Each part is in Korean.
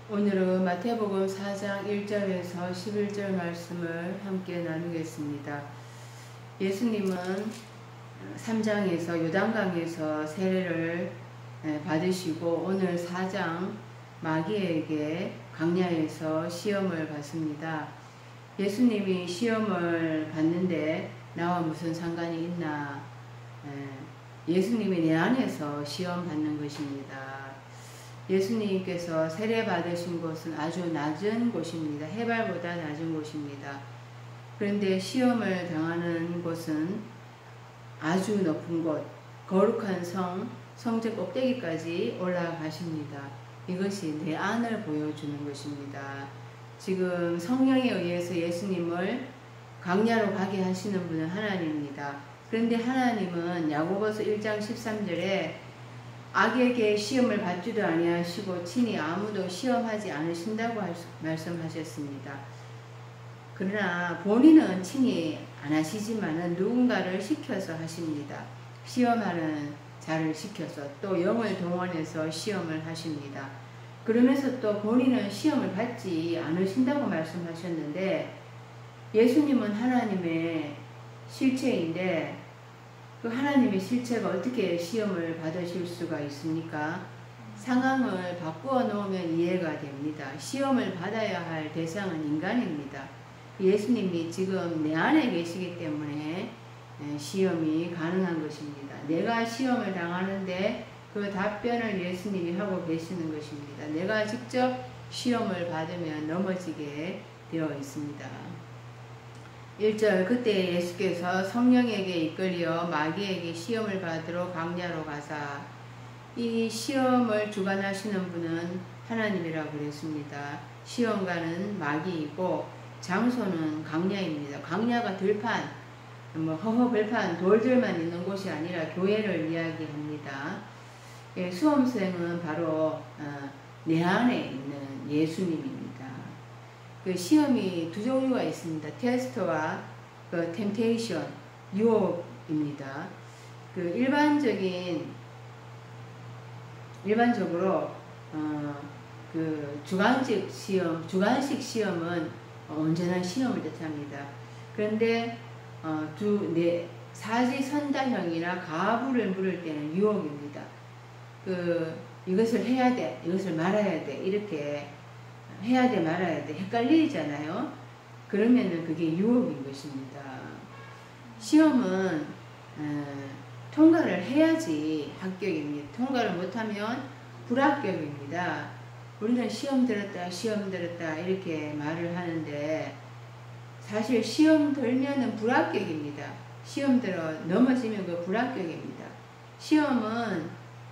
오늘은 마태복음 4장 1절에서 11절 말씀을 함께 나누겠습니다. 예수님은 3장에서 요단강에서 세례를 받으시고 오늘 4장 마귀에게 광야에서 시험을 받습니다. 예수님이 시험을 받는데 나와 무슨 상관이 있나? 예수님이 내 안에서 시험 받는 것입니다. 예수님께서 세례 받으신 곳은 아주 낮은 곳입니다. 해발보다 낮은 곳입니다. 그런데 시험을 당하는 곳은 아주 높은 곳, 거룩한 성전 꼭대기까지 올라가십니다. 이것이 내 안을 보여주는 것입니다. 지금 성령에 의해서 예수님을 광야로 가게 하시는 분은 하나님입니다. 그런데 하나님은 야고보서 1장 13절에 악에게 시험을 받지도 아니하시고 친히 아무도 시험하지 않으신다고 말씀하셨습니다. 그러나 본인은 친히 안 하시지만은 누군가를 시켜서 하십니다. 시험하는 자를 시켜서 또 영을 동원해서 시험을 하십니다. 그러면서 또 본인은 시험을 받지 않으신다고 말씀하셨는데 예수님은 하나님의 실체인데 그 하나님의 실체가 어떻게 시험을 받으실 수가 있습니까? 상황을 바꾸어 놓으면 이해가 됩니다. 시험을 받아야 할 대상은 인간입니다. 예수님이 지금 내 안에 계시기 때문에 시험이 가능한 것입니다. 내가 시험을 당하는데 그 답변을 예수님이 하고 계시는 것입니다. 내가 직접 시험을 받으면 넘어지게 되어 있습니다. 1절 그때 예수께서 성령에게 이끌려 마귀에게 시험을 받으러 광야로 가사 이 시험을 주관하시는 분은 하나님이라고 그랬습니다. 시험가는 마귀이고 장소는 광야입니다. 광야가 들판, 허허벌판, 돌들만 있는 곳이 아니라 교회를 이야기합니다. 수험생은 바로 내 안에 있는 예수님입니다. 그 시험이 두 종류가 있습니다. 테스트와 그 템테이션, 유혹입니다. 그 일반적으로 그 주관식 시험은 언제나 시험을 뜻합니다. 그런데 사지선다형이나 가부를 물을 때는 유혹입니다. 이것을 해야 돼, 이것을 말아야 돼, 이렇게 해야 돼 말아야 돼 헷갈리잖아요. 그러면은 그게 유혹인 것입니다. 시험은 통과를 해야지 합격입니다. 통과를 못하면 불합격입니다. 우리는 시험 들었다 이렇게 말을 하는데 사실 시험 들면은 불합격입니다. 시험 들어 넘어지면 그 불합격입니다. 시험은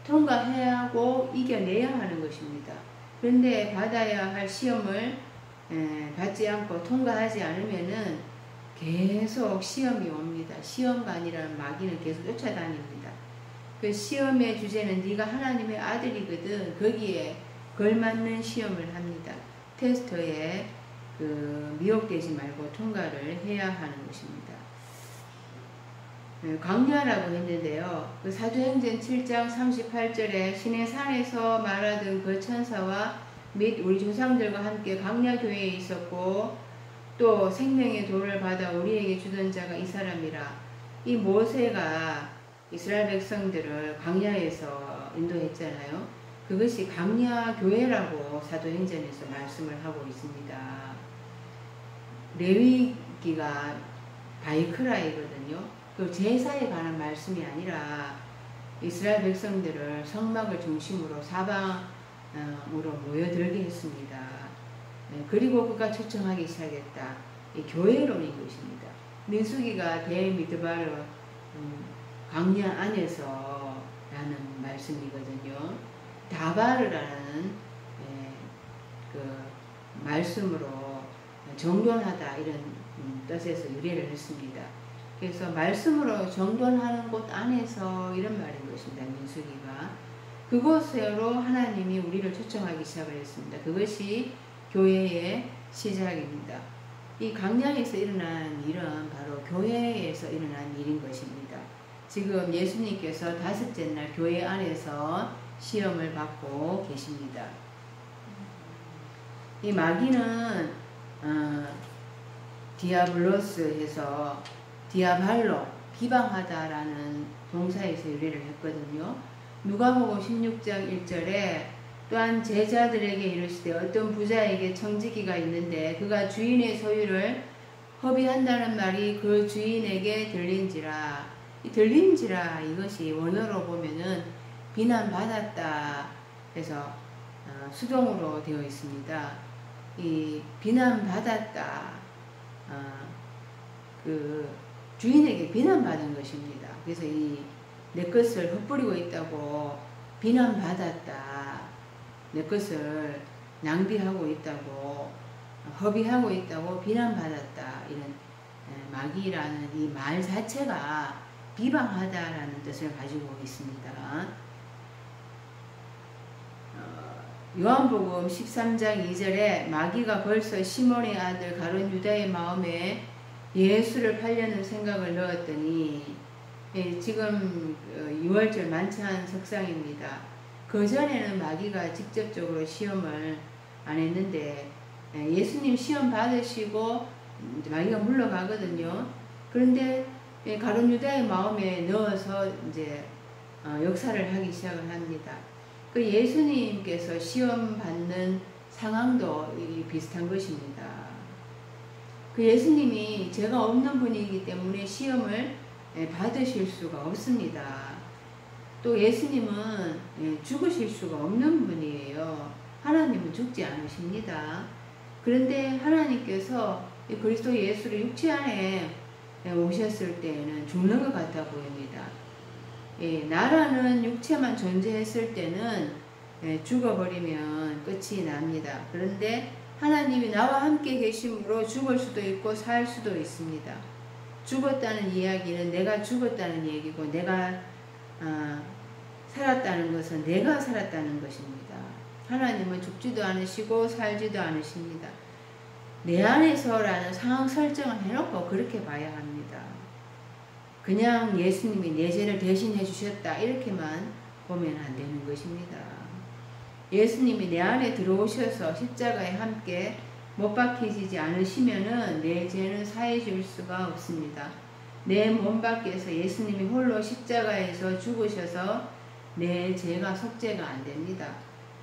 통과해야 하고 이겨내야 하는 것입니다. 그런데 받아야 할 시험을 받지 않고 통과하지 않으면은 계속 시험이 옵니다. 시험관이라는 마귀는 계속 쫓아다닙니다. 그 시험의 주제는 네가 하나님의 아들이거든. 거기에 걸맞는 시험을 합니다. 테스트에 미혹되지 말고 통과를 해야 하는 것입니다. 광야라고 했는데요. 그 사도행전 7장 38절에 신의 산에서 말하던 그 천사와 및 우리 조상들과 함께 광야 교회에 있었고 또 생명의 돌을 받아 우리에게 주던 자가 이 사람이라. 이 모세가 이스라엘 백성들을 광야에서 인도했잖아요. 그것이 광야 교회라고 사도행전에서 말씀을 하고 있습니다. 레위기가 바이크라이거든요. 그 제사에 관한 말씀이 아니라 이스라엘 백성들을 성막을 중심으로 사방으로 모여들게 했습니다. 그리고 그가 초청하기 시작했다. 이 교회론인 것입니다. 민수기가 데미드바르 광야 안에서 라는 말씀이거든요. 다바르라는 그 말씀으로 정돈하다 이런 뜻에서 유래를 했습니다. 그래서 말씀으로 정돈하는 곳 안에서 이런 말인 것입니다. 민수기가 그곳으로 하나님이 우리를 초청하기 시작을 했습니다. 그것이 교회의 시작입니다. 이 광야에서 일어난 일은 바로 교회에서 일어난 일인 것입니다. 지금 예수님께서 다섯째 날 교회 안에서 시험을 받고 계십니다. 이 마귀는 디아블로스 해서 디아발로 비방하다라는 동사에서 유래를 했거든요. 누가복음 16장 1절에 또한 제자들에게 이르시되 어떤 부자에게 청지기가 있는데 그가 주인의 소유를 허비한다는 말이 그 주인에게 들린지라. 이 들린지라 이것이 원어로 보면은 비난받았다 해서 수동으로 되어 있습니다. 이 비난받았다 그 주인에게 비난받은 것입니다. 그래서 내 것을 헛부리고 있다고 비난받았다. 내 것을 낭비하고 있다고 허비하고 있다고 비난받았다. 이런 마귀라는 이 말 자체가 비방하다라는 뜻을 가지고 있습니다. 요한복음 13장 2절에 마귀가 벌써 시몬의 아들 가룟 유다의 마음에 예수를 팔려는 생각을 넣었더니 지금 6월절 만찬 석상입니다. 그 전에는 마귀가 직접적으로 시험을 안 했는데 예수님 시험 받으시고 마귀가 물러가거든요. 그런데 가룟 유다의 마음에 넣어서 이제 역사를 하기 시작을 합니다. 그 예수님께서 시험 받는 상황도 비슷한 것입니다. 그 예수님이 죄가 없는 분이기 때문에 시험을 받으실 수가 없습니다. 또 예수님은 죽으실 수가 없는 분이에요. 하나님은 죽지 않으십니다. 그런데 하나님께서 그리스도 예수를 육체 안에 오셨을 때에는 죽는 것 같아 보입니다. 나라는 육체만 존재했을 때는 죽어버리면 끝이 납니다. 그런데 하나님이 나와 함께 계심으로 죽을 수도 있고 살 수도 있습니다. 죽었다는 이야기는 내가 죽었다는 얘기고 내가 살았다는 것은 내가 살았다는 것입니다. 하나님은 죽지도 않으시고 살지도 않으십니다. 내 안에서라는 상황 설정을 해놓고 그렇게 봐야 합니다. 그냥 예수님이 내 죄를 대신해 주셨다 이렇게만 보면 안 되는 것입니다. 예수님이 내 안에 들어오셔서 십자가에 함께 못 박히시지 않으시면은 내 죄는 사해 줄 수가 없습니다. 내 몸 밖에서 예수님이 홀로 십자가에서 죽으셔서 내 죄가 속죄가 안 됩니다.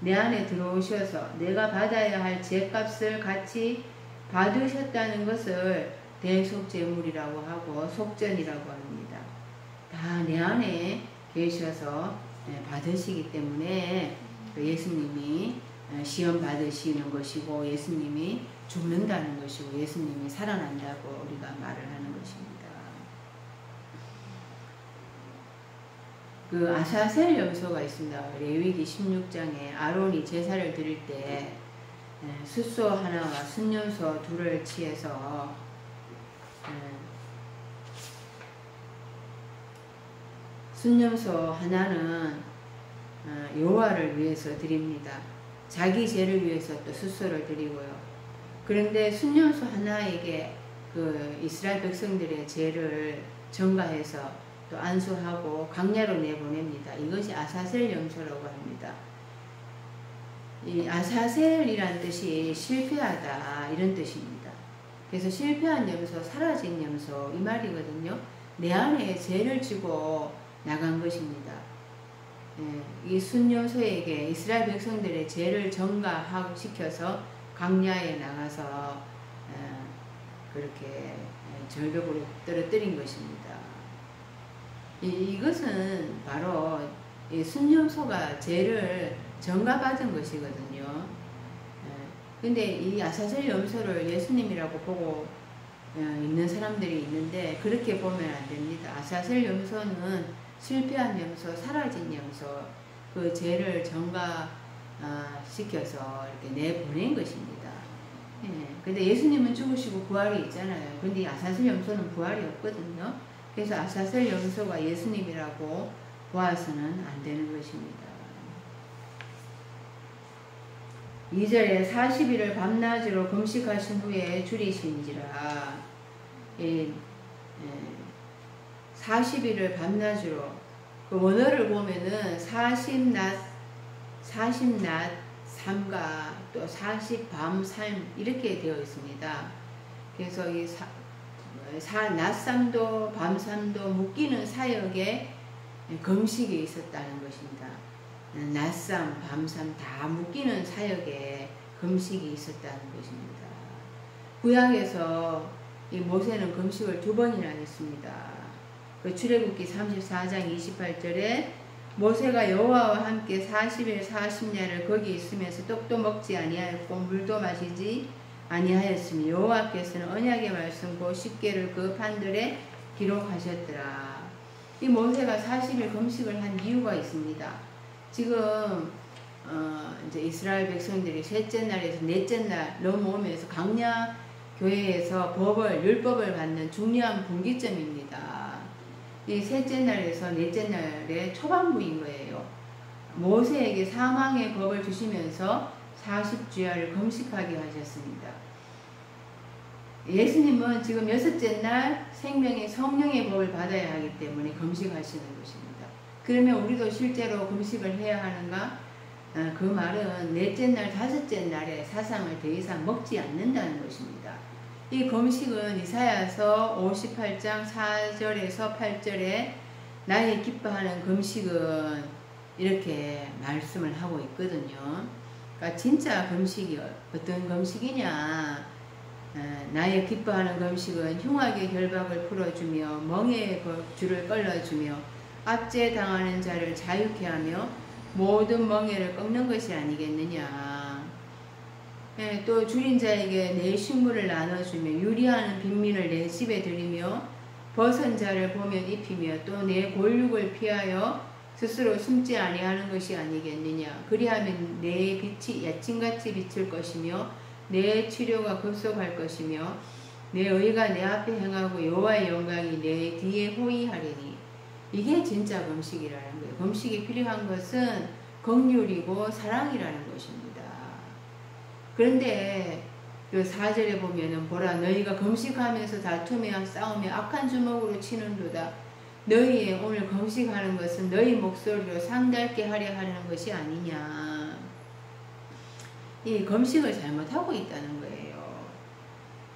내 안에 들어오셔서 내가 받아야 할 죄값을 같이 받으셨다는 것을 대속죄물이라고 하고 속전이라고 합니다. 다 내 안에 계셔서 받으시기 때문에 예수님이 시험 받으시는 것이고 예수님이 죽는다는 것이고 예수님이 살아난다고 우리가 말을 하는 것입니다. 그 아사셀 염소가 있습니다. 레위기 16장에 아론이 제사를 드릴 때 숫소 하나와 순염소 둘을 취해서 순염소 하나는 여호와를 위해서 드립니다. 자기 죄를 위해서 또 숫소를 드리고요. 그런데 순염소 하나에게 그 이스라엘 백성들의 죄를 전가해서 또 안수하고 광야로 내보냅니다. 이것이 아사셀 염소라고 합니다. 이 아사셀이란 뜻이 실패하다 이런 뜻입니다. 그래서 실패한 염소, 사라진 염소 이 말이거든요. 내 안에 죄를 지고 나간 것입니다. 이 순염소에게 이스라엘 백성들의 죄를 전가시켜서 광야에 나가서 그렇게 절벽으로 떨어뜨린 것입니다. 이것은 바로 이 순염소가 죄를 전가받은 것이거든요. 근데 이 아사셀 염소를 예수님이라고 보고 있는 사람들이 있는데 그렇게 보면 안 됩니다. 아사셀 염소는 실패한 염소, 사라진 염소, 그 죄를 전가시켜서 이렇게 내보낸 것입니다. 근데 예수님은 죽으시고 부활이 있잖아요. 근데 이 아사셀 염소는 부활이 없거든요. 그래서 아사셀 염소가 예수님이라고 보아서는 안 되는 것입니다. 2절에 40일을 밤낮으로 금식하신 후에 줄이신지라. 40일을 밤낮으로 그 원어를 보면은 40낮 삶과 또 40밤 삶 이렇게 되어 있습니다. 그래서 이 낮잠도 밤잠도 묶이는 사역에 금식이 있었다는 것입니다. 낮잠, 밤잠 다 묶이는 사역에 금식이 있었다는 것입니다. 구약에서 이 모세는 금식을 2번이나 했습니다. 그 출애굽기 34장 28절에 모세가 여호와와 함께 40일 40야를 거기 있으면서 떡도 먹지 아니하였고 물도 마시지 아니하였으며 여호와께서는 언약의 말씀 곧 십계를 그 판들에 기록하셨더라. 이 모세가 40일 금식을 한 이유가 있습니다. 지금 이제 이스라엘 백성들이 셋째 날에서 넷째 날 넘어오면서 강야 교회에서 율법을 받는 중요한 분기점입니다. 이 셋째 날에서 넷째 날의 초반부인 거예요. 모세에게 사망의 법을 주시면서 40주야를 금식하게 하셨습니다. 예수님은 지금 6째 날 생명의 성령의 법을 받아야 하기 때문에 금식하시는 것입니다. 그러면 우리도 실제로 금식을 해야 하는가? 그 말은 넷째 날, 5째 날에 사상을 더 이상 먹지 않는다는 것입니다. 이 금식은 이사야서 58장 4절에서 8절에 나의 기뻐하는 금식은 이렇게 말씀을 하고 있거든요. 그러니까 진짜 금식이 어떤 금식이냐? 나의 기뻐하는 금식은 흉악의 결박을 풀어주며 멍에의 줄을 끌어주며 압제당하는 자를 자유케 하며 모든 멍에를 꺾는 것이 아니겠느냐. 또 줄인 자에게 내 식물을 나눠주며 유리하는 빈민을 내 집에 들이며 벗은 자를 보면 입히며 또 내 골육을 피하여 스스로 숨지 아니하는 것이 아니겠느냐. 그리하면 내 빛이 야침같이 비칠 것이며 내 치료가 급속할 것이며 내 의가 내 앞에 행하고 여호와의 영광이 내 뒤에 호위하리니. 이게 진짜 금식이라는 거예요. 금식이 필요한 것은 긍휼이고 사랑이라는 것입니다. 그런데 그 4절에 보면은 보라 너희가 금식하면서 다투며 싸우며 악한 주먹으로 치는도다. 너희의 오늘 금식하는 것은 너희 목소리로 상달게 하려 하는 것이 아니냐. 이 금식을 잘못하고 있다는 거예요.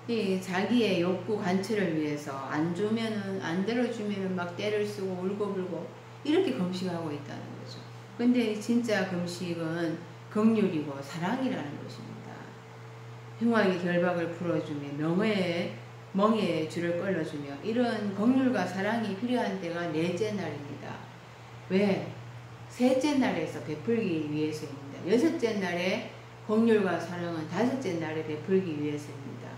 이 자기의 욕구 관철을 위해서 안 들어주면은 막 때를 쓰고 울고불고 이렇게 금식하고 있다는 거죠. 근데 진짜 금식은 긍휼이고 사랑이라는 것입니다. 흉악의 결박을 풀어주며 멍에의 줄을 끌어주며 이런 긍휼과 사랑이 필요한 때가 넷째 날입니다. 왜? 셋째 날에서 베풀기 위해서입니다. 6째 날에 긍휼과 사랑은 5째 날에 베풀기 위해서입니다.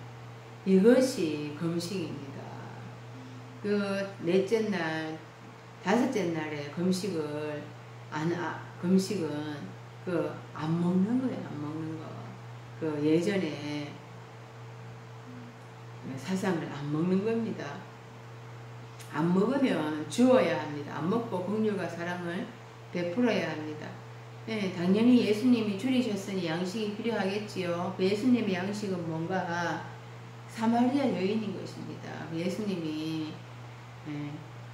이것이 금식입니다. 그 넷째 날, 5째 날에 금식은 안 먹는 거예요. 안 먹는 거. 그 예전에 사상을 안 먹는 겁니다. 안 먹으면 주어야 합니다. 안 먹고 긍휼과 사랑을 베풀어야 합니다. 네, 당연히 예수님이 줄이셨으니 양식이 필요하겠지요. 그 예수님의 양식은 뭔가 사마리아 여인인 것입니다. 예수님이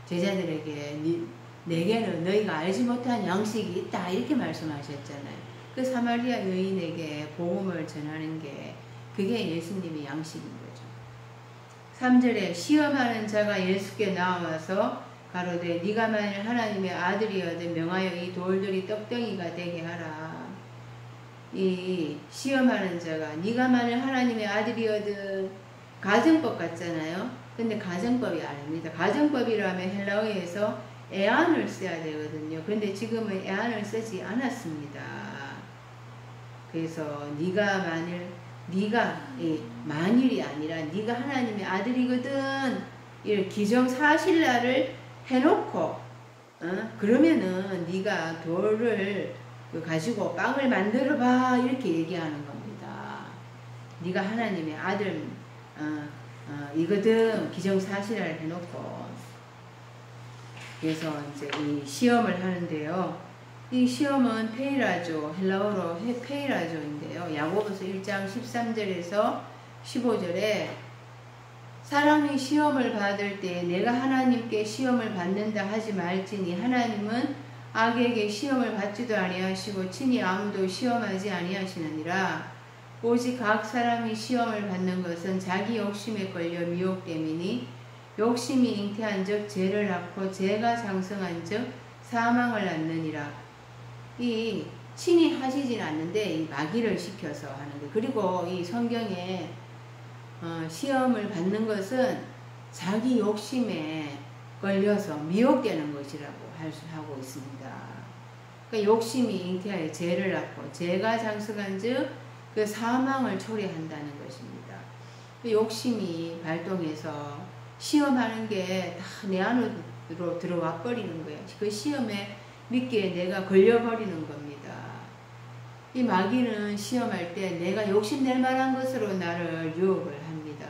제자들에게 내게는 너희가 알지 못한 양식이 있다 이렇게 말씀하셨잖아요. 그 사마리아 여인에게 복음을 전하는 게 그게 예수님의 양식인 거죠. 3절에 시험하는 자가 예수께 나와서 가로되 네가 만일 하나님의 아들이어든 명하여 이 돌들이 떡덩이가 되게 하라. 이 시험하는 자가 네가 만일 하나님의 아들이어든 가정법 같잖아요. 근데 가정법이 아닙니다. 가정법이라면 헬라어에서 애안을 써야 되거든요. 근데 지금은 애안을 쓰지 않았습니다. 그래서 네가 만일이 아니라 네가 하나님의 아들이거든 이런 기정사실라를 해놓고 그러면은 네가 돌을 가지고 빵을 만들어봐 이렇게 얘기하는 겁니다. 네가 하나님의 아들 이거든 기정사실화를 해놓고 그래서 이제 이 시험을 하는데요. 이 시험은 페이라조, 헬라어로 페이라조인데요. 야고보서 1장 13절에서 15절에 사람이 시험을 받을 때 내가 하나님께 시험을 받는다 하지 말지니 하나님은 악에게 시험을 받지도 아니하시고 친히 아무도 시험하지 아니하시느니라. 오직 각 사람이 시험을 받는 것은 자기 욕심에 걸려 미혹됨이니 욕심이 잉태한 즉 죄를 낳고 죄가 장성한 즉 사망을 낳느니라. 이 친히 하시진 않는데 이 마귀를 시켜서 하는 거. 그리고 이 성경에 시험을 받는 것은 자기 욕심에 걸려서 미혹되는 것이라고 하고 있습니다. 그러니까 욕심이 잉태하여 죄를 낳고 죄가 장성한 즉 그 사망을 초래한다는 것입니다. 그 욕심이 발동해서 시험하는 게 다 내 안으로 들어와 버리는 거예요. 그 시험에 믿기에 내가 걸려버리는 겁니다. 이 마귀는 시험할 때 내가 욕심낼 만한 것으로 나를 유혹을 합니다.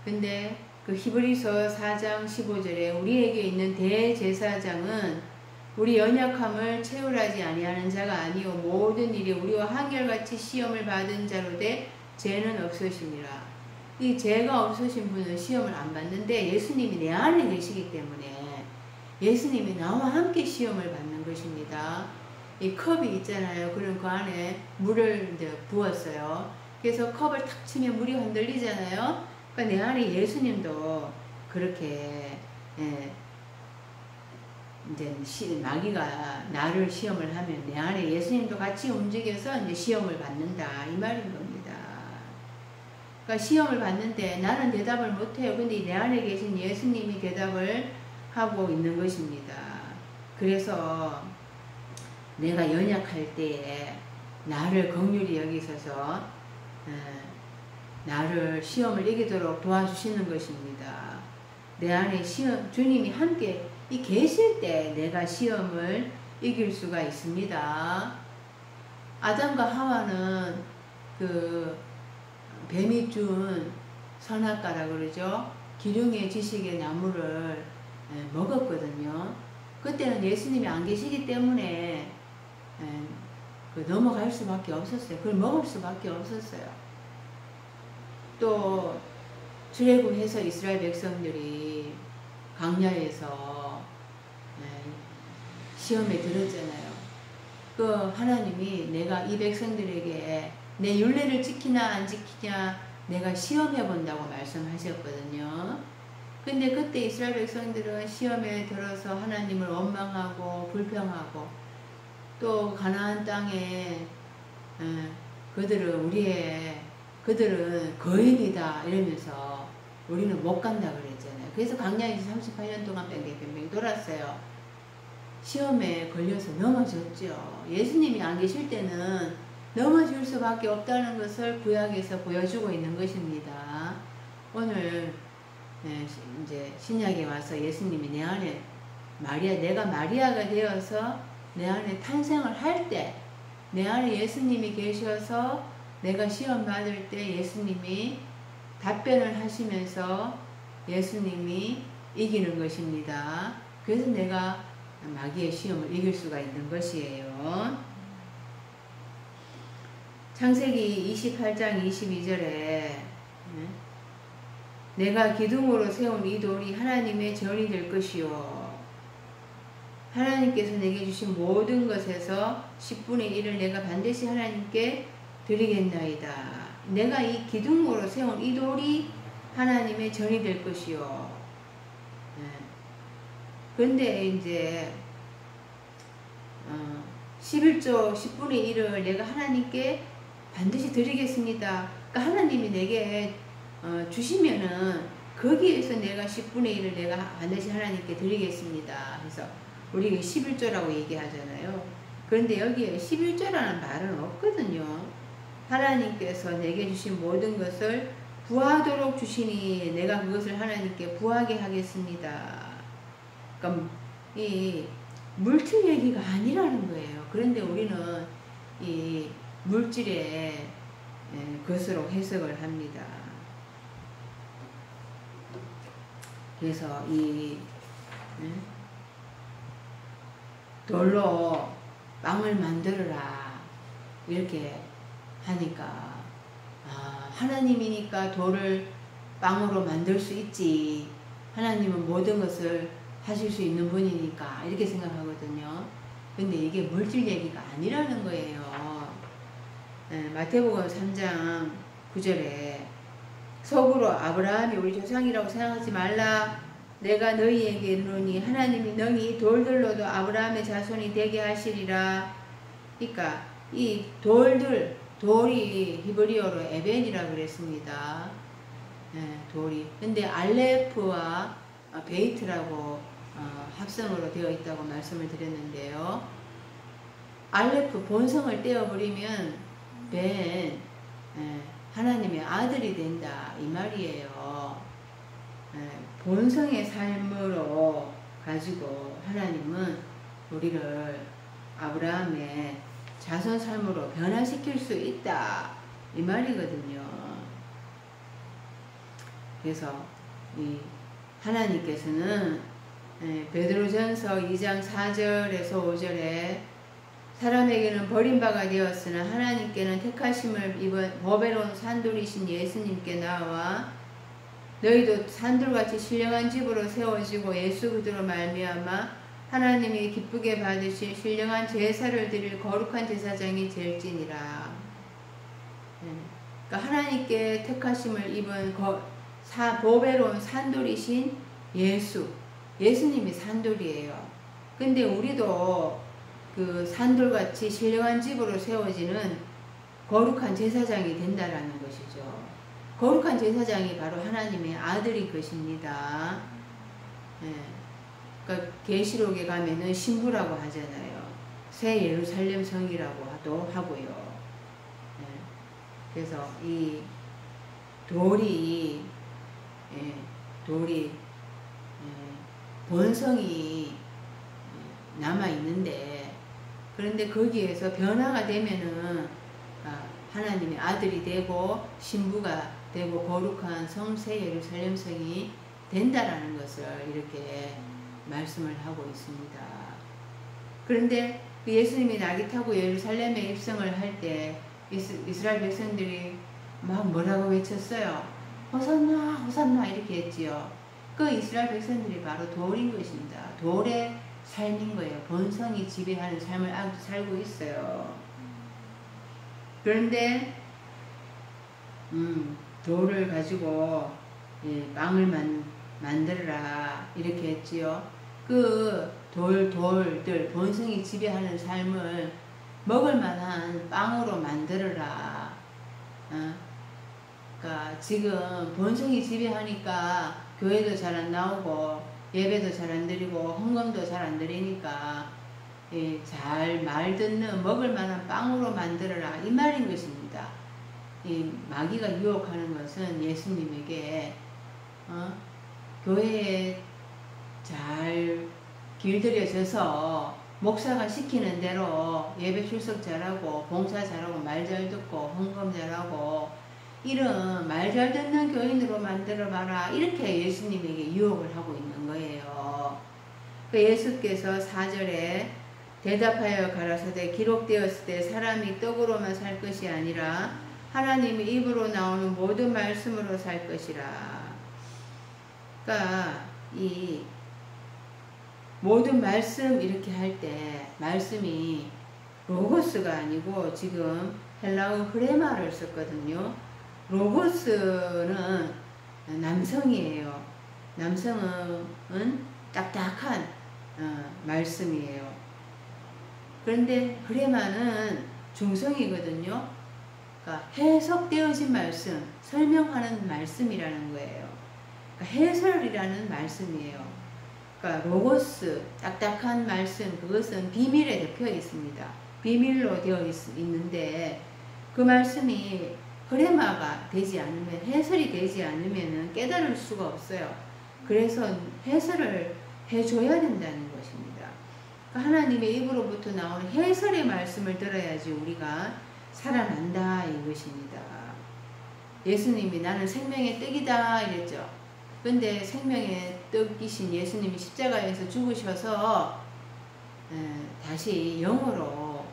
근데 그 히브리서 4장 15절에 우리에게 있는 대제사장은 우리 연약함을 채울하지 아니하는 자가 아니요 모든 일에 우리와 한결같이 시험을 받은 자로 돼 죄는 없으시니라. 이 죄가 없으신 분은 시험을 안 받는데 예수님이 내 안에 계시기 때문에 예수님이 나와 함께 시험을 받는 것입니다. 이 컵이 있잖아요. 그럼 그 안에 물을 이제 부었어요. 그래서 컵을 탁 치면 물이 흔들리잖아요. 그러니까 내 안에 예수님도 그렇게 이제 마귀가 나를 시험을 하면 내 안에 예수님도 같이 움직여서 이제 시험을 받는다 이 말인 겁니다. 그러니까 시험을 받는데 나는 대답을 못해요. 근데 내 안에 계신 예수님이 대답을 하고 있는 것입니다. 그래서 내가 연약할 때에 나를 긍휼히 여기셔서 나를 시험을 이기도록 도와주시는 것입니다. 내 안에 시험, 주님이 함께 계실 때 내가 시험을 이길 수가 있습니다. 아담과 하와는 그 뱀이 준 선악과라 그러죠. 기륭의 지식의 나무를 먹었거든요. 그때는 예수님이 안 계시기 때문에 넘어갈 수밖에 없었어요. 그걸 먹을 수밖에 없었어요. 또 출애굽해서 이스라엘 백성들이 광야에서 시험에 들었잖아요. 그 하나님이 내가 이 백성들에게 내 율례를 지키나 안 지키냐 내가 시험해 본다고 말씀하셨거든요. 근데 그때 이스라엘 백성들은 시험에 들어서 하나님을 원망하고 불평하고 또 가나안 땅에 그들은 거인이다 이러면서 우리는 못 간다 그랬잖아요. 그래서 광야에서 38년 동안 뺑뺑뺑뺑 돌았어요. 시험에 걸려서 넘어졌죠. 예수님이 안 계실 때는 넘어질 수밖에 없다는 것을 구약에서 보여주고 있는 것입니다. 오늘 이제 신약에 와서 예수님이 내 안에 내가 마리아가 되어서 내 안에 탄생을 할 때 내 안에 예수님이 계셔서 내가 시험 받을 때 예수님이 답변을 하시면서 예수님이 이기는 것입니다. 그래서 내가 마귀의 시험을 이길 수가 있는 것이에요. 창세기 28장 22절에 내가 기둥으로 세운 이 돌이 하나님의 전이 될 것이요 하나님께서 내게 주신 모든 것에서 10분의 1을 내가 반드시 하나님께 드리겠나이다. 내가 이 기둥으로 세운 이 돌이 하나님의 전이 될 것이요. 그런데 이제 11조 10분의 1을 내가 하나님께 반드시 드리겠습니다. 그러니까 하나님이 내게 주시면은 거기에서 내가 10분의 1을 내가 반드시 하나님께 드리겠습니다. 그래서 우리가 11조라고 얘기하잖아요. 그런데 여기에 11조라는 말은 없거든요. 하나님께서 내게 주신 모든 것을 부하도록 주시니 내가 그것을 하나님께 부하게 하겠습니다. 그러니까 이 물질 얘기가 아니라는 거예요. 그런데 우리는 이 물질의 것으로 해석을 합니다. 그래서 이 돌로 빵을 만들어라 이렇게 하니까 하나님이니까 돌을 빵으로 만들 수 있지. 하나님은 모든 것을 하실 수 있는 분이니까 이렇게 생각하거든요. 근데 이게 물질 얘기가 아니라는 거예요. 마태복음 3장 9절에 속으로 아브라함이 우리 조상이라고 생각하지 말라. 내가 너희에게 이르노니 하나님이 너희 돌들로도 아브라함의 자손이 되게 하시리라. 그러니까 이 돌이 히브리어로 에벤이라 그랬습니다. 돌이. 근데 알레프와 베이트라고 합성으로 되어 있다고 말씀을 드렸는데요. 알레프 본성을 떼어버리면 벤 하나님의 아들이 된다 이 말이에요. 본성의 삶으로 가지고 하나님은 우리를 아브라함의 자손 삶으로 변화시킬 수 있다 이 말이거든요. 그래서 이 하나님께서는 베드로전서 2장 4절에서 5절에 사람에게는 버림바가 되었으나 하나님께는 택하심을 입은 보배로운 산돌이신 예수님께 나와 너희도 산돌같이 신령한 집으로 세워지고 예수 그리스도로 말미암아 하나님이 기쁘게 받으실 신령한 제사를 드릴 거룩한 제사장이 될지니라. 그러니까 하나님께 택하심을 입은 보배로운 산돌이신 예수님이 산돌이에요. 근데 우리도 그 산돌같이 신령한 집으로 세워지는 거룩한 제사장이 된다라는 것이죠. 거룩한 제사장이 바로 하나님의 아들인 것입니다. 그러니까 계시록에 가면은 신부라고 하잖아요. 새 예루살렘 성이라고도 하고요. 그래서 이 돌이 본성이 남아 있는데, 그런데 거기에서 변화가 되면은 하나님의 아들이 되고 신부가 되고 거룩한 새 예루살렘 성이 된다라는 것을 이렇게 말씀을 하고 있습니다. 그런데 예수님이 낙이 타고 예루살렘에 입성을 할 때 이스라엘 백성들이 막 뭐라고 외쳤어요? 호산나 호산나 이렇게 했지요. 그 이스라엘 백성들이 바로 돌인 것입니다. 돌의 삶인 거예요. 본성이 지배하는 삶을 아직도 살고 있어요. 그런데 돌을 가지고 빵을 만들어라 이렇게 했지요. 그 돌들 본성이 지배하는 삶을 먹을 만한 빵으로 만들어라. 그러니까 지금 본성이 지배하니까 교회도 잘 안 나오고 예배도 잘 안 드리고 헌금도 잘 안 드리니까 잘 말 듣는 먹을 만한 빵으로 만들어라 이 말인 것입니다. 이 마귀가 유혹하는 것은 예수님에게 교회에 잘 길들여져서 목사가 시키는 대로 예배 출석 잘하고 봉사 잘하고 말 잘 듣고 헌금 잘하고 이런 말 잘 듣는 교인으로 만들어봐라 이렇게 예수님에게 유혹을 하고 있는 거예요. 그 예수께서 4절에 대답하여 가라사대 기록되었을 때 사람이 떡으로만 살 것이 아니라 하나님의 입으로 나오는 모든 말씀으로 살 것이라. 그러니까 이 모든 말씀 이렇게 할 때 말씀이 로고스가 아니고 지금 헬라어 흐레마를 썼거든요. 로고스는 남성이에요. 남성은 딱딱한 말씀이에요. 그런데 흐레마는 중성이거든요. 그러니까 해석되어진 말씀, 설명하는 말씀이라는 거예요. 그러니까 해설이라는 말씀이에요. 그러니까 로고스, 딱딱한 말씀, 그것은 비밀에 덮여 있습니다. 비밀로 되어 있는데 그 말씀이 흐레마가 되지 않으면, 해설이 되지 않으면 깨달을 수가 없어요. 그래서 해설을 해줘야 된다는 것입니다. 그러니까 하나님의 입으로부터 나오는 해설의 말씀을 들어야지 우리가 살아난다 이것입니다. 예수님이 나는 생명의 떡이다 이랬죠. 근데 생명의 떡이신 예수님이 십자가에서 죽으셔서 다시 영으로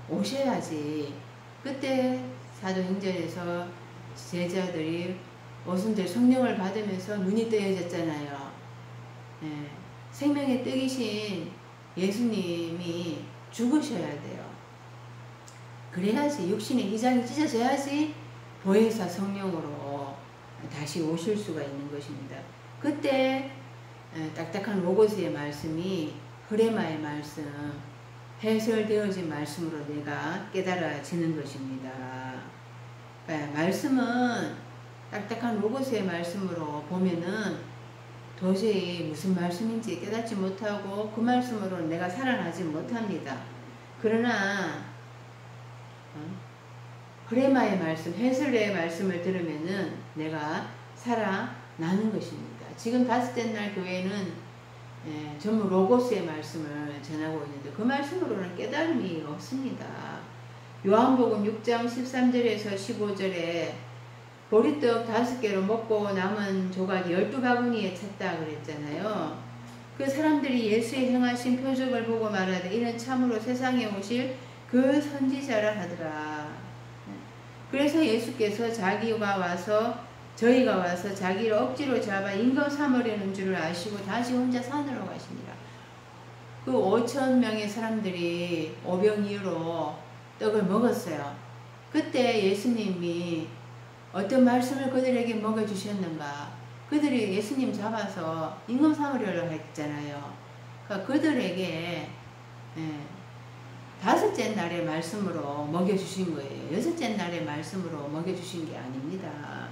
오셔야지. 그때 사도행전에서 제자들이 오순절 성령을 받으면서 눈이 뜨여졌잖아요. 생명의 떡이신 예수님이 죽으셔야 돼요. 그래야지 육신의 휘장이 찢어져야지 보혜사 성령으로 다시 오실 수가 있는 것입니다. 그때 딱딱한 로고스의 말씀이 흐레마의 말씀, 해설되어진 말씀으로 내가 깨달아지는 것입니다. 말씀은 딱딱한 로고스의 말씀으로 보면은 도저히 무슨 말씀인지 깨닫지 못하고 그 말씀으로 내가 살아나지 못합니다. 그러나 흐레마의 말씀, 해설의 말씀을 들으면은 내가 살아나는 것입니다. 지금 다섯째 날 교회는 전부 로고스의 말씀을 전하고 있는데 그 말씀으로는 깨달음이 없습니다. 요한복음 6장 13절에서 15절에 보리떡 5개로 먹고 남은 조각 12바구니에 찼다 그랬잖아요. 그 사람들이 예수의 행하신 표적을 보고 말하되 이는 참으로 세상에 오실 그 선지자라 하더라. 그래서 예수께서 저희가 와서 자기를 억지로 잡아 임금 삼으려는 줄을 아시고 다시 혼자 산으로 가시니라. 그 5,000명의 사람들이 오병이어로 떡을 먹었어요. 그때 예수님이 어떤 말씀을 그들에게 먹여주셨는가? 그들이 예수님 잡아서 임금 삼으려고 했잖아요. 그러니까 그들에게 다섯째 날의 말씀으로 먹여주신 거예요. 여섯째 날의 말씀으로 먹여주신 게 아닙니다.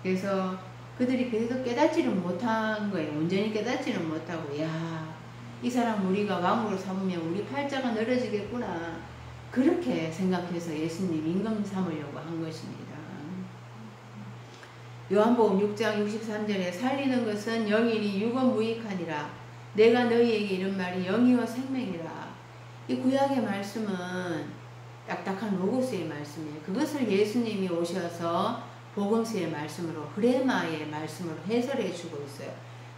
그래서 그들이 그래도 깨닫지를 못한 거예요. 온전히 깨닫지는 못하고, 야, 이 사람 우리가 왕으로 삼으면 우리 팔자가 늘어지겠구나. 그렇게 생각해서 예수님 임금 삼으려고 한 것입니다. 요한복음 6장 63절에 살리는 것은 영이니 육은 무익하니라. 내가 너희에게 이런 말이 영이요 생명이라. 이 구약의 말씀은 딱딱한 로고스의 말씀이에요. 그것을 예수님이 오셔서 복음서의 말씀으로 흐레마의 말씀으로 해설해 주고 있어요.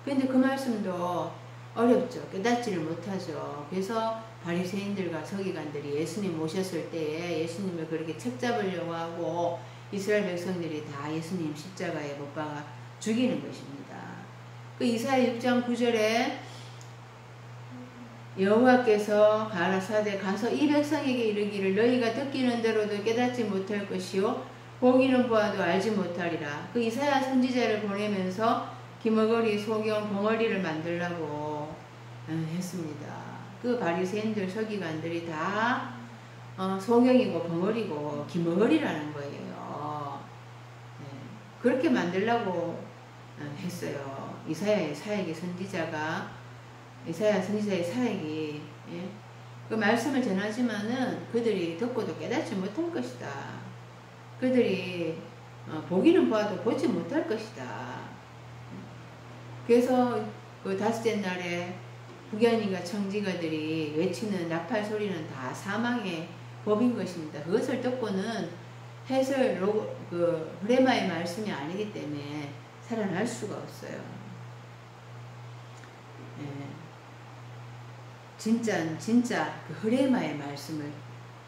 그런데 그 말씀도 어렵죠. 깨닫지를 못하죠. 그래서 바리새인들과 서기관들이 예수님 오셨을 때에 예수님을 그렇게 책잡으려고 하고 이스라엘 백성들이 다 예수님 십자가에 못 박아 죽이는 것입니다. 그 이사야 6장 9절에 여호와께서 가라사대 가서 이 백성에게 이르기를 너희가 듣기는 대로도 깨닫지 못할 것이요 보기는 보아도 알지 못하리라. 그 이사야 선지자를 보내면서 기머거리, 소경, 벙어리를 만들라고 했습니다. 그 바리새인들, 서기관들이 다 소경이고 벙어리고 기머거리라는 거예요. 그렇게 만들라고 했어요. 이사야 선지자의 사역이 그 말씀을 전하지만은 그들이 듣고도 깨닫지 못할 것이다. 그들이 보기는 보아도 보지 못할 것이다. 그래서 그 다섯째 날에 부견인과 청지가들이 외치는 나팔 소리는 다 사망의 법인 것입니다. 그것을 듣고는 흐레마의 말씀이 아니기 때문에 살아날 수가 없어요. 진짜 그 흐레마의 말씀을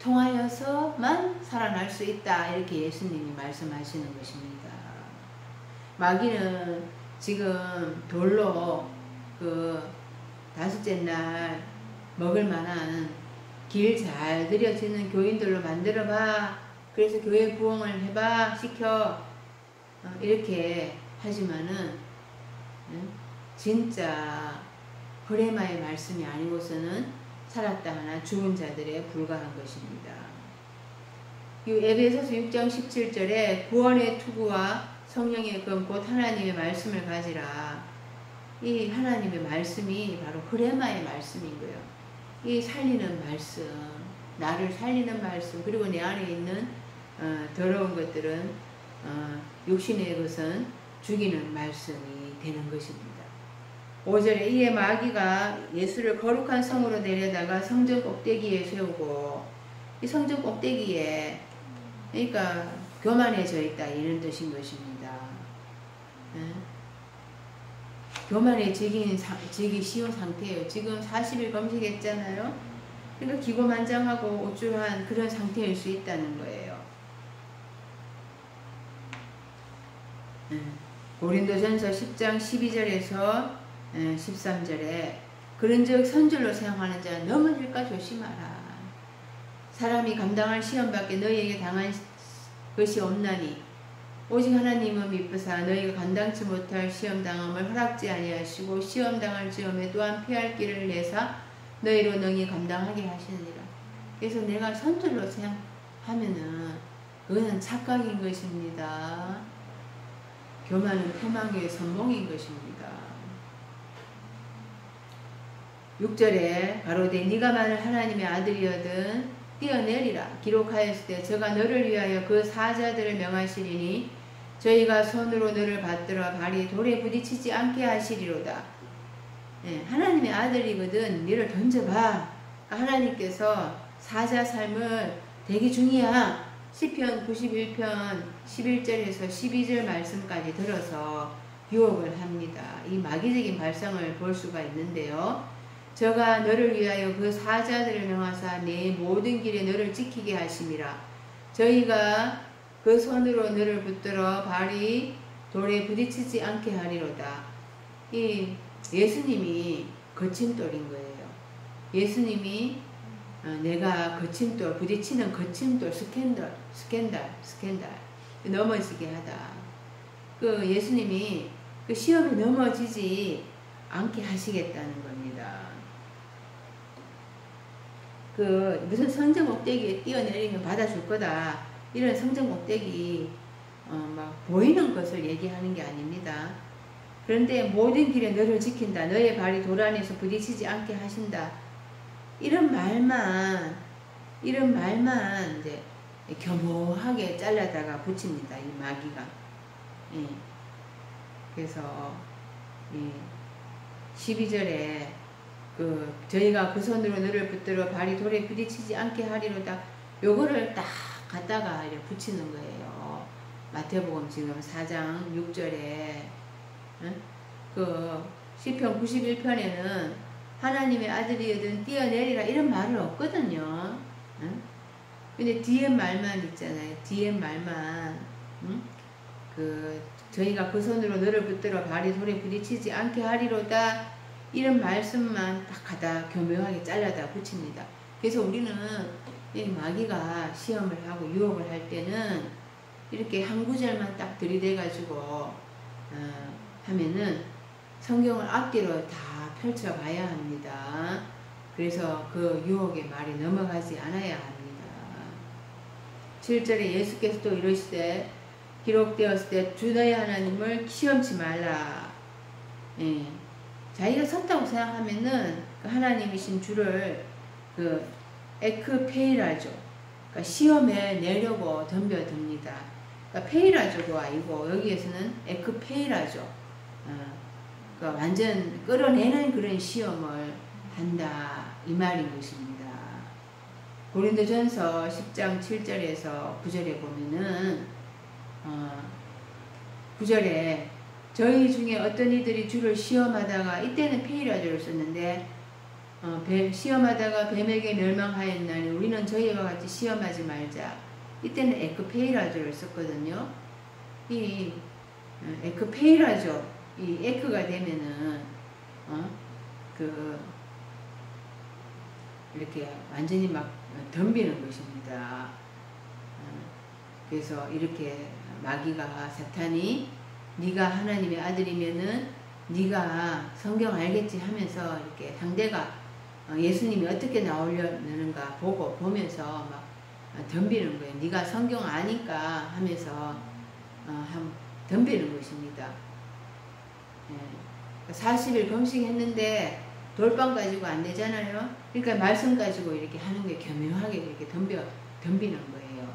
통하여서만 살아날 수 있다. 이렇게 예수님이 말씀하시는 것입니다. 마귀는 지금 돌로 그 다섯째 날 먹을 만한 길 잘 들여지는 교인들로 만들어봐. 그래서 교회 부흥을 해봐. 시켜. 이렇게 하지만은 진짜 흐레마의 말씀이 아니고서는 살았다 하나 죽은 자들에 불과한 것입니다. 에베소서 6장 17절에 구원의 투구와 성령의 금 곧 하나님의 말씀을 가지라. 이 하나님의 말씀이 바로 흐레마의 말씀인 거예요. 이 살리는 말씀, 나를 살리는 말씀, 그리고 내 안에 있는 더러운 것들은 육신의 것은 죽이는 말씀이 되는 것입니다. 5절에 이에 마귀가 예수를 거룩한 성으로 내려다가 성전 꼭대기에 세우고, 이 성전 꼭대기에 그러니까 교만해져 있다 이런 뜻인 것입니다. 교만해지기 쉬운 상태예요. 지금 40일 금식했잖아요. 그러니까 기고만장하고 우쭐한 그런 상태일 수 있다는 거예요. 고린도전서 10장 12절에서 13절에 그런즉 선줄로 생각하는 자는 넘어질까 조심하라. 사람이 감당할 시험밖에 너희에게 당한 것이 없나니 오직 하나님은 미쁘사 너희가 감당치 못할 시험당함을 허락지 아니하시고 시험당할 즈음에 또한 피할 길을 내사 너희로 능히 감당하게 하시느니라. 그래서 내가 선줄로 생각하면은 그거는 착각인 것입니다. 교만은 패망의 선봉인 것입니다. 6절에 가로되 네가 만일 하나님의 아들이거든 뛰어내리라. 기록하였을 때 저가 너를 위하여 그 사자들을 명하시리니 저희가 손으로 너를 받들어 발이 돌에 부딪히지 않게 하시리로다. 하나님의 아들이거든 너를 던져봐. 하나님께서 사자 삶을 대기 중이야. 시편 91편 11절에서 12절 말씀까지 들어서 유혹을 합니다. 이 마귀적인 발상을 볼 수가 있는데요. 저가 너를 위하여 그 사자들을 명하사 네 모든 길에 너를 지키게 하심이라. 저희가 그 손으로 너를 붙들어 발이 돌에 부딪히지 않게 하리로다. 이 예수님이 거침돌인 거예요. 예수님이 내가 거침돌, 부딪히는 거침돌, 스캔들 넘어지게 하다. 그 예수님이 그 시험에 넘어지지 않게 하시겠다는 겁니다. 그 무슨 성전 꼭대기에 뛰어내리면 받아줄 거다. 이런 성전 꼭대기 막 보이는 것을 얘기하는 게 아닙니다. 그런데 모든 길에 너를 지킨다. 너의 발이 돌 안에서 부딪히지 않게 하신다. 이런 말만 이제 겸허하게 잘라다가 붙입니다. 이 마귀가. 예. 그래서 12절에 저희가 그 손으로 너를 붙들어 발이 돌에 부딪히지 않게 하리로다. 요거를 딱 갖다가 이렇게 붙이는 거예요. 마태복음 지금 4장 6절에 그 시편 91편에는 하나님의 아들이거든 뛰어내리라 이런 말은 없거든요. 근데 뒤에 말만 있잖아요. 뒤에 말만 저희가 그 손으로 너를 붙들어 발이 돌에 부딪히지 않게 하리로다. 이런 말씀만 딱 갖다 교묘하게 잘라다 붙입니다. 그래서 우리는 이 마귀가 시험을 하고 유혹을 할 때는 이렇게 한 구절만 딱 들이대가지고 하면은 성경을 앞뒤로 다 펼쳐 봐야 합니다. 그래서 그 유혹의 말이 넘어가지 않아야 합니다. 7절에 예수께서 또 이러시되 기록되었을 때 주 너희 하나님을 시험치 말라. 예. 자기가 섰다고 생각하면은 그 하나님이신 주를 에크페이라죠. 그러니까 시험에 내려고 덤벼듭니다. 그러니까 페이라조가 아니고 여기에서는 에크페이라죠. 그러니까 완전 끌어내는 그런 시험을 한다 이 말인 것입니다. 고린도전서 10장 7절에서 9절에 보면은 9절에 저희 중에 어떤 이들이 주를 시험하다가 이때는 페이라조를 썼는데 시험하다가 뱀에게 멸망하였나니 우리는 저희와 같이 시험하지 말자. 이때는 에크페이라조를 썼거든요. 이 에크페이라조 이 에크가 되면은 이렇게 완전히 막 덤비는 것입니다. 그래서 이렇게 마귀가 사탄이 네가 하나님의 아들이면은 네가 성경 알겠지 하면서 이렇게 상대가 예수님이 어떻게 나오려는가 보면서 막 덤비는 거예요. 네가 성경 아니까 하면서 덤비는 것입니다. 40일 금식했는데 돌빵 가지고 안 되잖아요. 그러니까 말씀 가지고 이렇게 하는 게 교묘하게 이렇게 덤비는 거예요.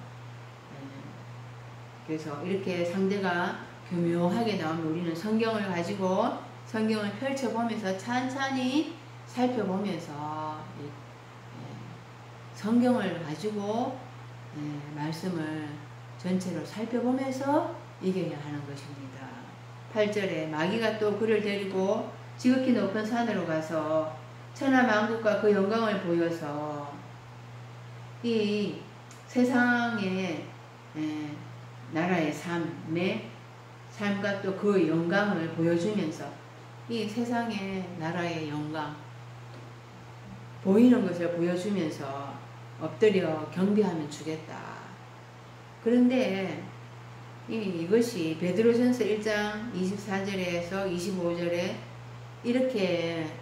그래서 이렇게 상대가 교묘하게 나오면 우리는 성경을 가지고 성경을 펼쳐보면서 찬찬히 살펴보면서 성경을 가지고 말씀을 전체로 살펴보면서 이겨야 하는 것입니다. 8절에 마귀가 또 그를 데리고 지극히 높은 산으로 가서 천하 만국과 그 영광을 보여서 이 세상의 나라의 삶과 또 그 영광을 보여주면서 이 세상의 나라의 영광 보이는 것을 보여주면서 엎드려 경배하면 주겠다. 그런데 이것이 베드로전서 1장 24절에서 25절에 이렇게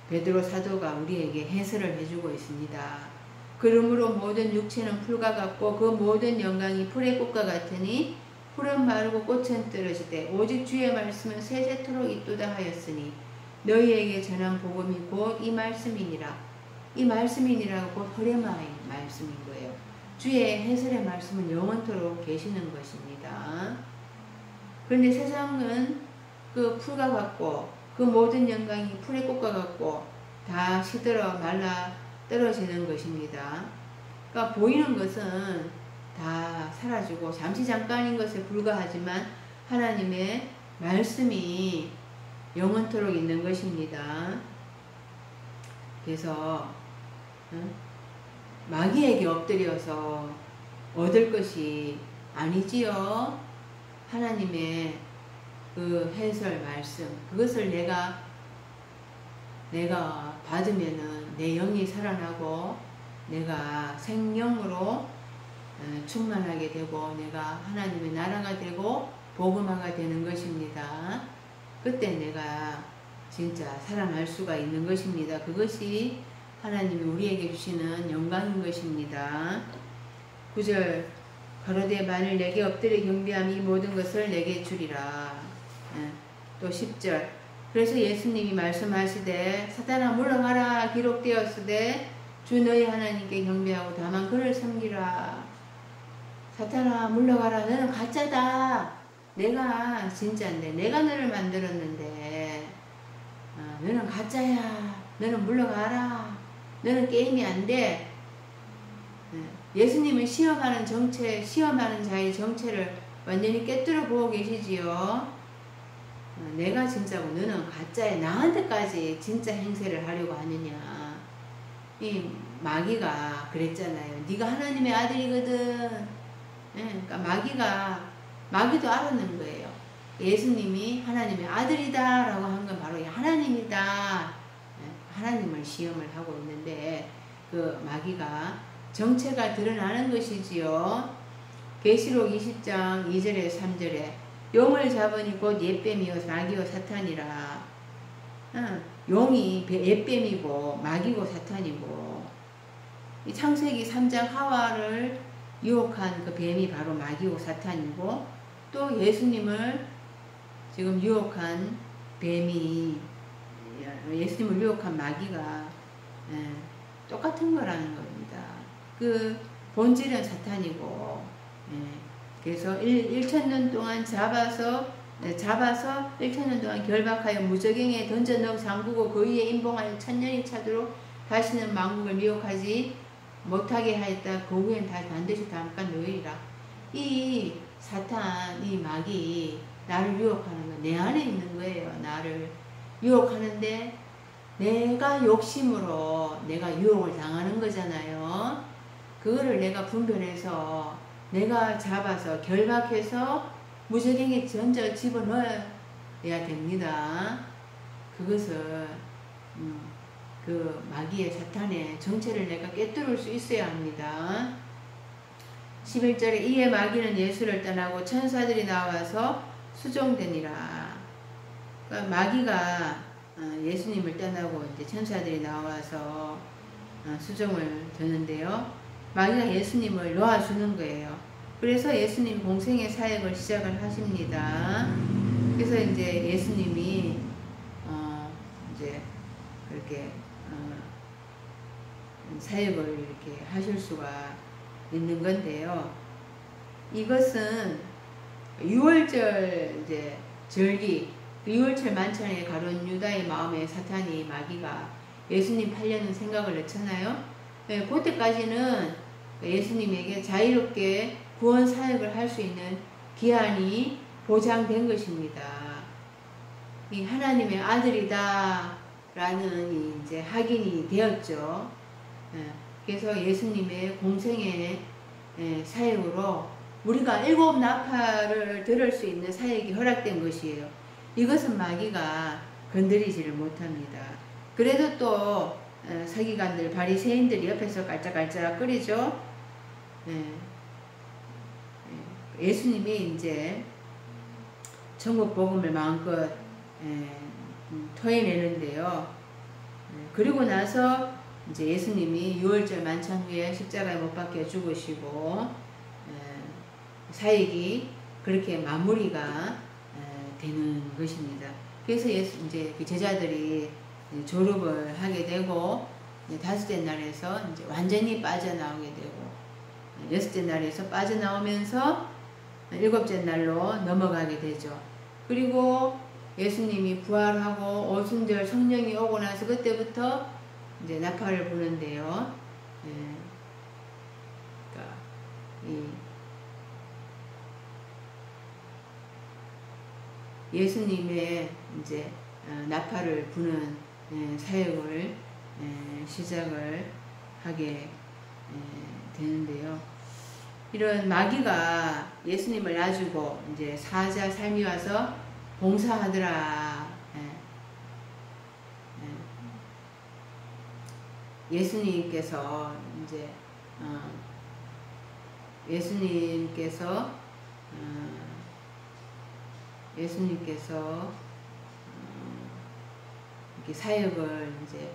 베드로 사도가 우리에게 해설을 해주고 있습니다. 그러므로 모든 육체는 풀과 같고 그 모든 영광이 풀의 꽃과 같으니 풀은 마르고 꽃은 떨어지되 오직 주의 말씀은 세세토록 있도다 하였으니 너희에게 전한 복음이 곧 이 말씀이니라. 이 말씀이니라고 곧 호레마의 말씀인 거예요. 주의 해설의 말씀은 영원토록 계시는 것입니다. 그런데 세상은 그 풀과 같고 그 모든 영광이 풀의 꽃과 같고 다 시들어 말라 떨어지는 것입니다. 그러니까 보이는 것은 다 사라지고 잠시 잠깐인 것에 불과하지만 하나님의 말씀이 영원토록 있는 것입니다. 그래서 마귀에게 엎드려서 얻을 것이 아니지요. 하나님의 그 해설 말씀 그것을 내가 받으면은 내 영이 살아나고 내가 생명으로 충만하게 되고 내가 하나님의 나라가 되고 복음화가 되는 것입니다. 그때 내가 진짜 살아날 수가 있는 것입니다. 그것이 하나님이 우리에게 주시는 영광인 것입니다. 9절 가로되 만일 내게 엎드려 경배함이 이 모든 것을 내게 주리라. 또 10절 그래서 예수님이 말씀하시되 사탄아 물러가라 기록되었으되 주 너희 하나님께 경배하고 다만 그를 섬기라. 사탄아 물러가라 너는 가짜다. 내가 진짜인데 내가 너를 만들었는데 너는 가짜야. 너는 물러가라. 너는 게임이 안 돼. 예수님은 시험하는 자의 정체를 완전히 깨뜨려 보고 계시지요. 내가 진짜고 너는 가짜야. 나한테까지 진짜 행세를 하려고 하느냐. 이 마귀가 그랬잖아요. 네가 하나님의 아들이거든. 그러니까 마귀도 알았는 거예요. 예수님이 하나님의 아들이다 라고 한 건 바로 하나님이다. 하나님을 시험을 하고 있는데 그 마귀가 정체가 드러나는 것이지요. 계시록 20장 2절에 3절에 용을 잡으니 곧 옛뱀이요 마귀요 사탄이라. 용이 옛뱀이고 마귀고 사탄이고 이 창세기 3장 하와를 유혹한 그 뱀이 바로 마귀고 사탄이고 또 예수님을 지금 유혹한 뱀이 예수님을 유혹한 마귀가 똑같은 거라는 겁니다. 그 본질은 사탄이고 그래서 1,000년 동안 잡아서 1,000년 동안 결박하여 무저갱에 던져 넣어 잠그고 그 위에 임봉하여 1,000년이 차도록 다시는 만국을 미혹하지 못하게 하였다. 그 후엔 다 반드시 잠깐 놓이리라. 이 사탄, 이 마귀 나를 유혹하는 건 내 안에 있는 거예요. 나를 유혹하는데 내가 욕심으로 내가 유혹을 당하는 거잖아요. 그거를 내가 분별해서 내가 잡아서 결박해서 무저갱에 던져 집어넣어야 됩니다. 그것을 그 마귀의 사탄의 정체를 내가 깨뜨릴 수 있어야 합니다. 11절에 이에 마귀는 예수를 떠나고 천사들이 나와서 수종되니라. 그러니까 마귀가 예수님을 떠나고 이제 천사들이 나와서 수종을 드는데요. 마귀가 예수님을 놓아주는 거예요. 그래서 예수님 공생의 사역을 시작을 하십니다. 그래서 이제 예수님이 이제 그렇게 사역을 이렇게 하실 수가 있는 건데요. 이것은 6월절 이제 절기, 6월절 만찬에 가론 유다의 마음에 사탄이 마귀가 예수님 팔려는 생각을 넣잖아요. 네, 그때까지는 예수님에게 자유롭게 구원 사역을 할 수 있는 기한이 보장된 것입니다. 이 하나님의 아들이다 라는 이제 확인이 되었죠. 그래서 예수님의 공생의 사역으로 우리가 7 나팔을 들을 수 있는 사역이 허락된 것이에요. 이것은 마귀가 건드리지를 못합니다. 그래도 또 서기관들 바리새인들이 옆에서 깔짝깔짝 끓이죠. 예수님이 이제 천국 복음을 마음껏 토해내는데요. 그리고 나서 이제 예수님이 유월절 만찬 후에 십자가에 못 박혀 죽으시고 사역이 그렇게 마무리가 되는 것입니다. 그래서 이제 그 제자들이 졸업을 하게 되고 다섯째 날에서 이제 완전히 빠져나오게 되고 여섯째 날에서 빠져나오면서 일곱째 날로 넘어가게 되죠. 그리고 예수님이 부활하고 오순절 성령이 오고 나서 그때부터 이제 나팔을 부는데요. 그러니까 예수님의 이제 나팔을 부는 사역을 시작을 하게 되는데요. 이런 마귀가 예수님을 놔주고 이제 사자 삶이 와서 봉사하더라. 예수님께서 이제 예수님께서 이렇게 사역을 이제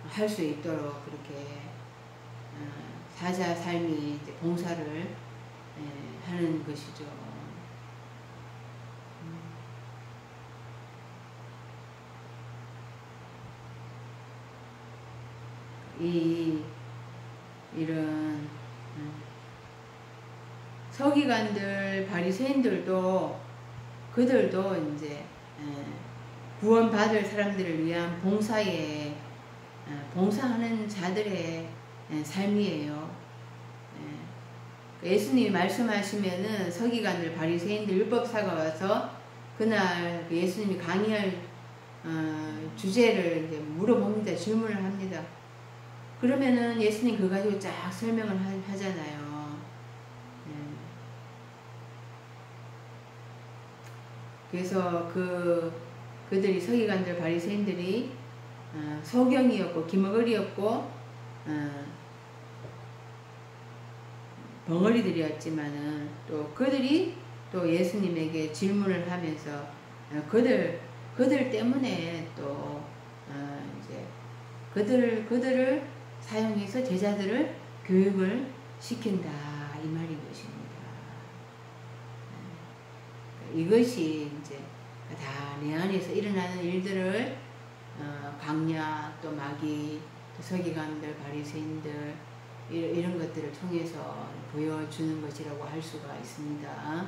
할 수 있도록 그렇게 사자 삶이 이제 봉사를 하는 것이죠. 이런 서기관들 바리새인들도 그들도 이제 구원받을 사람들을 위한 봉사하는 자들의 삶이에요. 예수님이 말씀하시면은 서기관들 바리새인들 율법사가 와서 그날 예수님이 강의할 주제를 이제 물어봅니다. 질문을 합니다. 그러면은 예수님 그거 가지고 쫙 설명을 하잖아요. 그래서 그들이 서기관들 바리새인들이 소경이었고 기머거리였고 벙어리들이었지만은 또 그들이 또 예수님에게 질문을 하면서 그들 때문에 또 이제 그들을 사용해서 제자들을 교육을 시킨다 이 말인 것입니다. 이것이 이제 다 내 안에서 일어나는 일들을 강야 또 마귀 또 서기관들 바리새인들 이런 것들을 통해서 보여주는 것이라고 할 수가 있습니다.